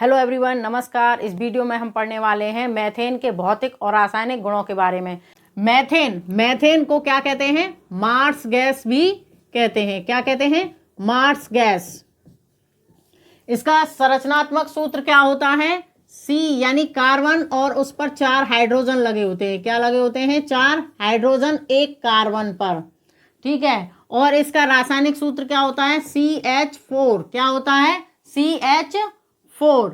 Hello everyone, नमस्कार। इस video में हम पढ़ने वाले हैं मेथेन के भौतिक और रासायनिक गुणों के बारे में। मेथेन को क्या कहते हैं? मार्स गैस भी कहते हैं। क्या कहते हैं? Marsh gas. इसका संरचनात्मक सूत्र क्या होता है? C यानी कार्बन और उस पर 4 हाइड्रोजन लगे होते हैं। क्या लगे होते हैं? 4 हाइड्रोजन एक कार्बन पर। ठीक है। और इसका रासायनिक सूत्र क्या होता है? CH4। क्या होता है? CH4।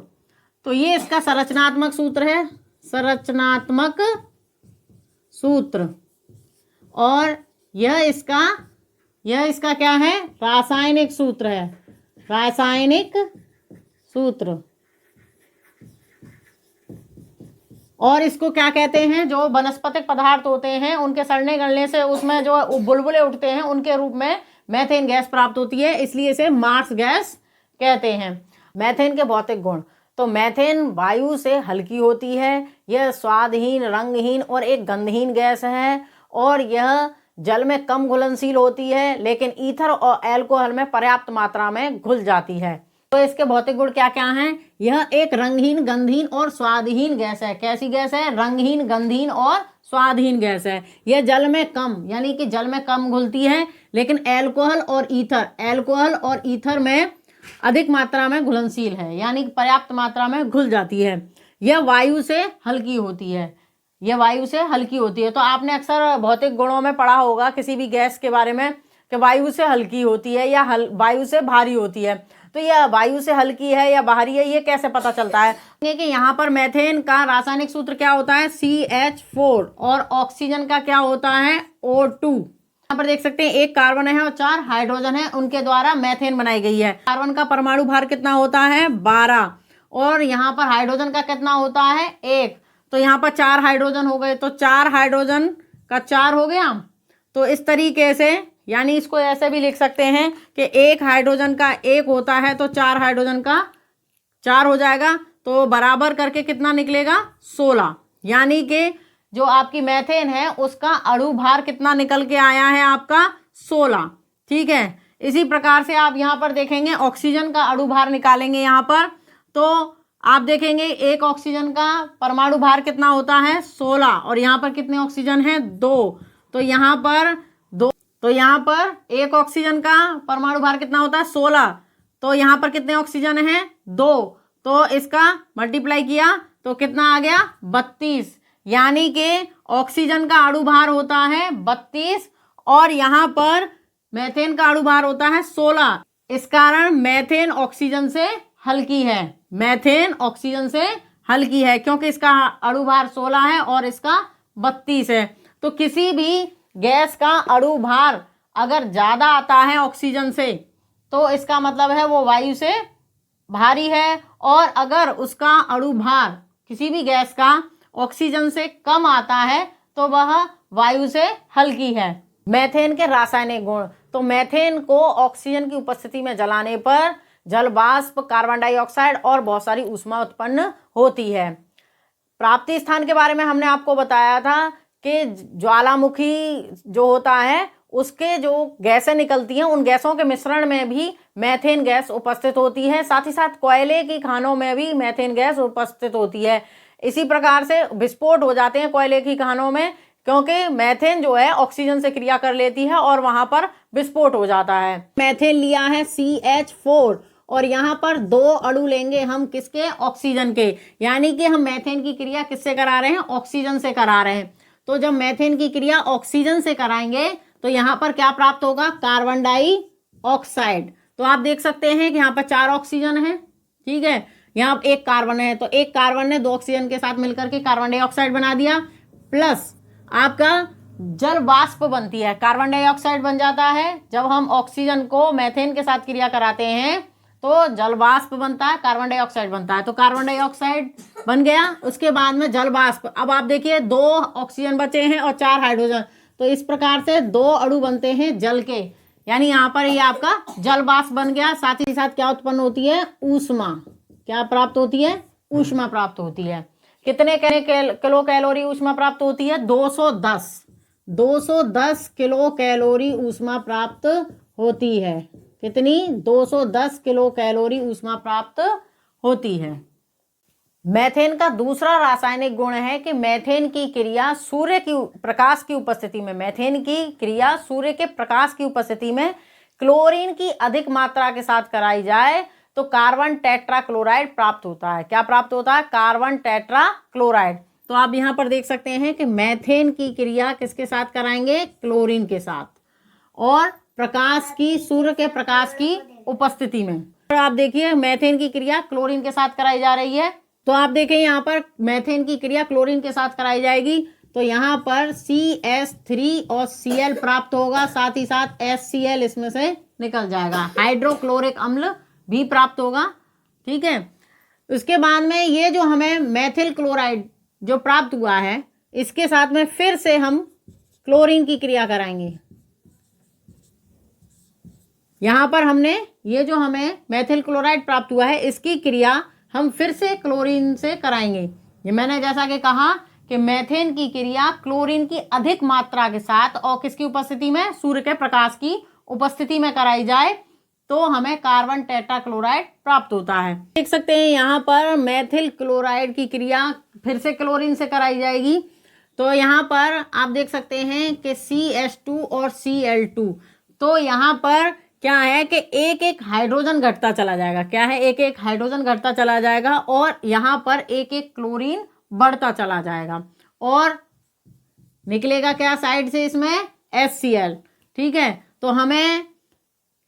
तो ये इसका संरचनात्मक सूत्र है, संरचनात्मक सूत्र। और यह इसका क्या है? रासायनिक सूत्र है, रासायनिक सूत्र। और इसको क्या कहते हैं? जो वनस्पतिक पदार्थ होते हैं उनके सड़ने गलने से उसमें जो बुलबुले उठते हैं उनके रूप में मेथेन गैस प्राप्त होती है, इसलिए इसे मार्स गैस कहते हैं। मेथेन के भौतिक गुण। तो मेथेन वायु से हल्की होती है, यह स्वादहीन, रंगहीन और एक गंधहीन गैस है, और यह जल में कम घुलनशील होती है, लेकिन ईथर और एल्कोहल में पर्याप्त मात्रा में घुल जाती है। तो इसके भौतिक गुण क्या क्या हैं? यह एक रंगहीन, गंधहीन और स्वादहीन गैस है। कैसी गैस है? रंगहीन, गंधहीन और स्वादहीन गैस है। यह जल में कम, यानी कि जल में कम घुलती है, लेकिन एल्कोहल और ईथर में अधिक मात्रा में घुलनशील है, यानी कि पर्याप्त मात्रा में घुल जाती है। यह वायु से हल्की होती है, तो आपने अक्सर भौतिक गुणों में पढ़ा होगा किसी भी गैस के बारे में कि वायु से हल्की होती है या वायु से भारी होती है। तो यह वायु से हल्की है या भारी है, ये कैसे पता चलता है? कि यहाँ पर मेथेन का रासायनिक सूत्र क्या होता है? CH4। और ऑक्सीजन का क्या होता है? O2। यहाँ पर देख सकते हैं एक कार्बन है और 4 हाइड्रोजन है, उनके द्वारा मेथेन बनाई गई है। कार्बन का परमाणु भार कितना होता है? 12। और यहाँ पर हाइड्रोजन का कितना होता है? 1। तो यहाँ पर 4 हाइड्रोजन हो गए, तो 4 हाइड्रोजन का 4 हो गया। तो इस तरीके से, यानी इसको ऐसे भी लिख सकते हैं कि एक हाइड्रोजन का 1 होता है तो 4 हाइड्रोजन का 4 हो जाएगा, तो बराबर करके कितना निकलेगा? 16। यानी कि जो आपकी मेथेन है उसका अणु भार कितना निकल के आया है? आपका 16। ठीक है। इसी प्रकार से आप यहाँ पर देखेंगे ऑक्सीजन का अणु भार निकालेंगे यहाँ पर, तो आप देखेंगे एक ऑक्सीजन का परमाणु भार कितना होता है? 16। और यहाँ पर कितने ऑक्सीजन है? 2। तो यहाँ पर 2, तो यहाँ पर एक ऑक्सीजन का परमाणु भार कितना होता है? 16। तो यहाँ पर कितने ऑक्सीजन है? 2। तो इसका मल्टीप्लाई किया तो कितना आ गया? 32। यानी कि ऑक्सीजन का अणु भार होता है 32 और यहाँ पर मेथेन का अणु भार होता है 16। इस कारण मेथेन ऑक्सीजन से हल्की है, क्योंकि इसका अणु भार 16 है और इसका 32 है। तो किसी भी गैस का अणु भार अगर ज्यादा आता है ऑक्सीजन से, तो इसका मतलब है वो वायु से भारी है, और अगर उसका अणु भार किसी भी गैस का ऑक्सीजन से कम आता है तो वह वायु से हल्की है। मेथेन के रासायनिक गुण। तो मेथेन को ऑक्सीजन की उपस्थिति में जलाने पर जल वाष्प, कार्बन डाइऑक्साइड और बहुत सारी ऊष्मा उत्पन्न होती है। प्राप्ति स्थान के बारे में हमने आपको बताया था कि ज्वालामुखी जो होता है उसके जो गैसें निकलती हैं, उन गैसों के मिश्रण में भी मेथेन गैस उपस्थित होती है। साथ ही साथ कोयले की खानों में भी मेथेन गैस उपस्थित होती है। इसी प्रकार से विस्फोट हो जाते हैं कोयले की खानों में, क्योंकि मेथेन जो है ऑक्सीजन से क्रिया कर लेती है और वहां पर विस्फोट हो जाता है। मेथेन लिया है CH4 और यहाँ पर 2 अणु लेंगे हम किसके? ऑक्सीजन के। यानी कि हम मेथेन की क्रिया किससे करा रहे हैं? ऑक्सीजन से करा रहे हैं। तो जब मेथेन की क्रिया ऑक्सीजन से कराएंगे तो यहाँ पर क्या प्राप्त होगा? Carbon dioxide. तो आप देख सकते हैं कि यहाँ पर 4 ऑक्सीजन है। ठीक है। यहाँ एक कार्बन है, तो एक कार्बन ने 2 ऑक्सीजन के साथ मिलकर के कार्बन डाइऑक्साइड बना दिया, प्लस आपका जल वाष्प बनती है, कार्बन डाइऑक्साइड बन जाता है। जब हम ऑक्सीजन को मेथेन के साथ क्रिया कराते हैं तो जल वाष्प बनता है, कार्बन डाइऑक्साइड बनता है। तो कार्बन डाइऑक्साइड बन गया, उसके बाद में जल वाष्प। अब आप देखिए 2 ऑक्सीजन बचे हैं और 4 हाइड्रोजन, तो इस प्रकार से 2 अणु बनते हैं जल के, यानी यहाँ पर ये आपका जल वाष्प बन गया। साथ ही साथ क्या उत्पन्न होती है? ऊष्मा। क्या प्राप्त होती है? ऊष्मा प्राप्त होती है। कितने किलो कैलोरी ऊष्मा प्राप्त होती है? 210 किलो कैलोरी ऊष्मा प्राप्त होती है। कितनी? 210 किलो कैलोरी ऊष्मा प्राप्त होती है। मेथेन का दूसरा रासायनिक गुण है कि मेथेन की क्रिया सूर्य की प्रकाश की उपस्थिति में, मेथेन की क्रिया सूर्य के प्रकाश की उपस्थिति में क्लोरीन की अधिक मात्रा के साथ कराई जाए तो कार्बन टेट्रा क्लोराइड प्राप्त होता है। क्या प्राप्त होता है? Carbon tetra chloride. तो आप यहाँ पर देख सकते हैं कि मेथेन की क्रिया किसके साथ कराएंगे? क्लोरीन के साथ, और प्रकाश की, सूर्य के प्रकाश की उपस्थिति में। तो आप देखिए मेथेन की क्रिया क्लोरीन के साथ कराई जा रही है। तो आप देखें यहाँ पर मेथेन की क्रिया क्लोरीन के साथ कराई जाएगी तो यहाँ पर CH3 और Cl प्राप्त होगा, साथ ही साथ HCl इसमें से निकल जाएगा, हाइड्रोक्लोरिक अम्ल भी प्राप्त होगा। ठीक है, उसके बाद में ये जो हमें मेथिल क्लोराइड जो प्राप्त हुआ है, इसके साथ में फिर से हम क्लोरीन की क्रिया कराएंगे। यहाँ पर हमने ये जो हमें मेथिल क्लोराइड प्राप्त हुआ है, इसकी क्रिया हम फिर से क्लोरीन से कराएंगे। ये मैंने जैसा कि कहा कि मेथेन की क्रिया क्लोरीन की अधिक मात्रा के साथ और किसकी उपस्थिति में? सूर्य के प्रकाश की उपस्थिति में कराई जाए तो हमें कार्बन टेट्रा क्लोराइड प्राप्त होता है। देख सकते हैं यहाँ पर मेथिल क्लोराइड की क्रिया फिर से क्लोरीन से कराई जाएगी। तो यहाँ पर आप देख सकते हैं कि CH2 और Cl2, तो यहाँ पर क्या है कि एक एक हाइड्रोजन घटता चला जाएगा। क्या है? एक एक हाइड्रोजन घटता चला जाएगा और यहाँ पर एक एक क्लोरीन बढ़ता चला जाएगा और निकलेगा क्या साइड से? इसमें HCl। ठीक है, तो हमें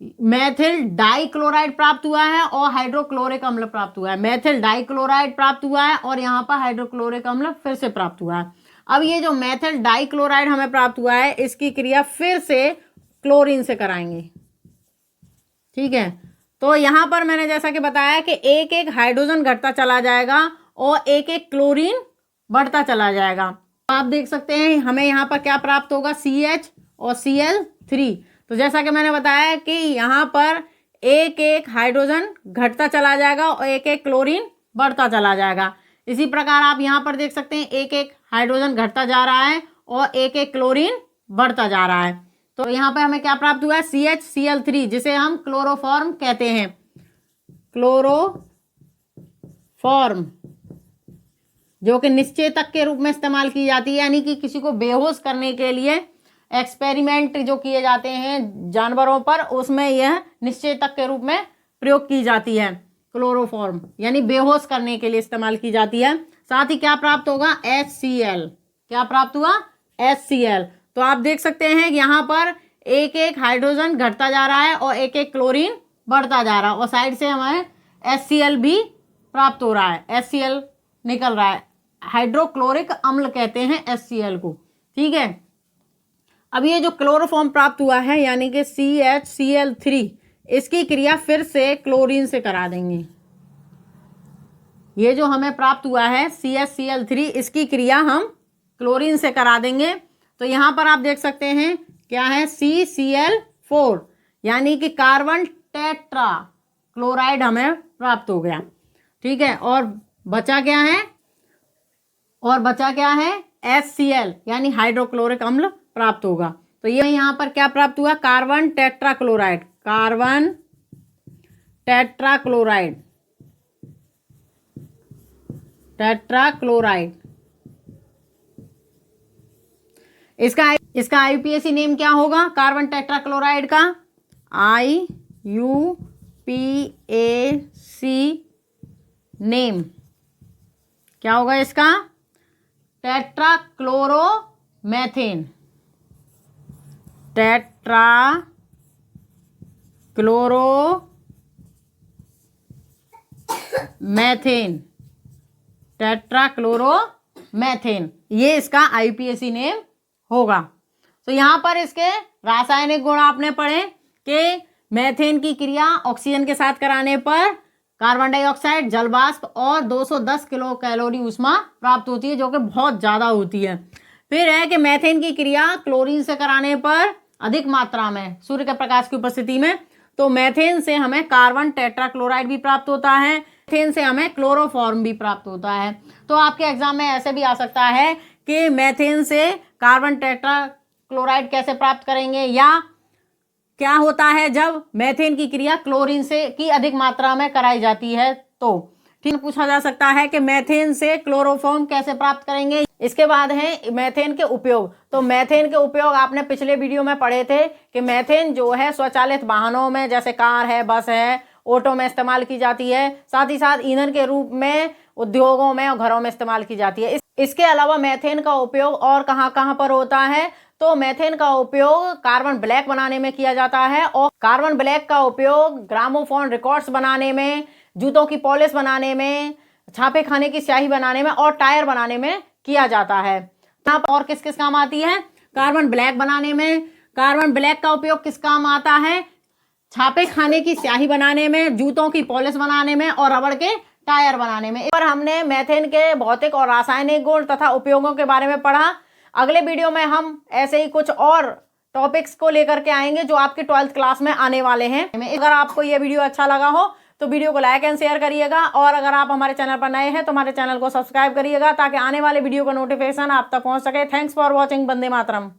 मेथिल डाइक्लोराइड प्राप्त हुआ है और हाइड्रोक्लोरिक अम्ल प्राप्त हुआ है। मेथिल डाइक्लोराइड प्राप्त हुआ है और यहाँ पर हाइड्रोक्लोरिक अम्ल फिर से प्राप्त हुआ है। अब ये जो मेथिल डाइक्लोराइड हमें प्राप्त हुआ है, इसकी क्रिया फिर से क्लोरीन से कराएंगे। ठीक है, तो यहाँ पर मैंने जैसा कि बताया कि एक एक हाइड्रोजन घटता चला जाएगा और एक एक क्लोरीन बढ़ता चला जाएगा। तो आप देख सकते हैं हमें यहाँ पर क्या प्राप्त होगा? CH और Cl3। तो जैसा कि मैंने बताया कि यहाँ पर एक एक हाइड्रोजन घटता चला जाएगा और एक एक क्लोरीन बढ़ता चला जाएगा। इसी प्रकार आप यहाँ पर देख सकते हैं एक एक हाइड्रोजन घटता जा रहा है और एक एक क्लोरीन बढ़ता जा रहा है। तो यहाँ पे हमें क्या प्राप्त हुआ है? CH-Cl3, जिसे हम क्लोरोफॉर्म कहते हैं। क्लोरोफॉर्म जो कि निश्चेतक के रूप में इस्तेमाल की जाती है, यानी कि किसी को बेहोश करने के लिए एक्सपेरिमेंट जो किए जाते हैं जानवरों पर, उसमें यह निश्चेतक के रूप में प्रयोग की जाती है। क्लोरोफॉर्म यानी बेहोश करने के लिए इस्तेमाल की जाती है। साथ ही क्या प्राप्त होगा? HCl। क्या प्राप्त हुआ? HCl। तो आप देख सकते हैं यहाँ पर एक एक हाइड्रोजन घटता जा रहा है और एक एक क्लोरीन बढ़ता जा रहा है और साइड से हमें HCl भी प्राप्त हो रहा है, HCl निकल रहा है। हाइड्रोक्लोरिक अम्ल कहते हैं HCl को। ठीक है, अब ये जो क्लोरोफॉर्म प्राप्त हुआ है यानी कि CH-Cl3, इसकी क्रिया फिर से क्लोरीन से करा देंगे। ये जो हमें प्राप्त हुआ है CH-Cl3, इसकी क्रिया हम क्लोरीन से करा देंगे। तो यहाँ पर आप देख सकते हैं क्या है? CCl4 यानी कि कार्बन टेट्रा क्लोराइड हमें प्राप्त हो गया। ठीक है, और बचा क्या है? HCl यानी हाइड्रोक्लोरिक अम्ल प्राप्त होगा। तो ये यहाँ पर क्या प्राप्त हुआ? Carbon tetra chloride. Carbon tetra chloride, tetra chloride. इसका IUPAC नेम क्या होगा कार्बन टेट्रा क्लोराइड का? IUPAC नेम क्या होगा इसका? Tetra chloromethane. Tetra chloromethane, tetra chloromethane, ये इसका IUPAC नेम होगा। तो यहाँ पर इसके रासायनिक गुण आपने पढ़े कि मेथेन की क्रिया ऑक्सीजन के साथ कराने पर कार्बन डाइऑक्साइड, जलवाष्प और 210 किलो कैलोरी ऊष्मा प्राप्त होती है, जो कि बहुत ज़्यादा होती है। फिर है कि मेथेन की क्रिया क्लोरीन से कराने पर अधिक मात्रा में सूर्य के प्रकाश की उपस्थिति में, तो मेथेन से हमें कार्बन टेट्रा क्लोराइड भी प्राप्त होता है, मेथेन से हमें क्लोरोफॉर्म भी प्राप्त होता है। तो आपके एग्जाम में ऐसे भी आ सकता है कि मेथेन से कार्बन टेट्रा क्लोराइड कैसे प्राप्त करेंगे, या क्या होता है जब मेथेन की क्रिया क्लोरीन से की अधिक मात्रा में कराई जाती है। तो ठीक, पूछा जा सकता है कि मेथेन से क्लोरोफॉर्म कैसे प्राप्त करेंगे। इसके बाद है मेथेन के उपयोग। तो मेथेन के उपयोग आपने पिछले वीडियो में पढ़े थे कि मेथेन जो है स्वचालित वाहनों में जैसे कार है, बस है, ऑटो में इस्तेमाल की जाती है। साथ ही साथ ईंधन के रूप में उद्योगों में और घरों में इस्तेमाल की जाती है। इसके अलावा मेथेन का उपयोग और कहाँ कहाँ पर होता है, तो मेथेन का उपयोग कार्बन ब्लैक बनाने में किया जाता है और कार्बन ब्लैक का उपयोग ग्रामोफोन रिकॉर्ड्स बनाने में, जूतों की पॉलिश बनाने में, छापे खाने की स्याही बनाने में और टायर बनाने में किया जाता है। यहाँ पर और किस किस काम आती है, कार्बन ब्लैक बनाने में। कार्बन ब्लैक का उपयोग किस काम आता है, छापे खाने की स्याही बनाने में, जूतों की पॉलिश बनाने में और रबड़ के टायर बनाने में। पर हमने मेथेन के भौतिक और रासायनिक गुण तथा उपयोगों के बारे में पढ़ा। अगले वीडियो में हम ऐसे ही कुछ और टॉपिक्स को लेकर के आएंगे जो आपकी 12th क्लास में आने वाले हैं। अगर आपको ये वीडियो अच्छा लगा हो तो वीडियो को लाइक एंड शेयर करिएगा और अगर आप हमारे चैनल पर नए हैं तो हमारे चैनल को सब्सक्राइब करिएगा ताकि आने वाले वीडियो का नोटिफिकेशन आप तक पहुंच सके। Thanks for watching. Vande Mataram.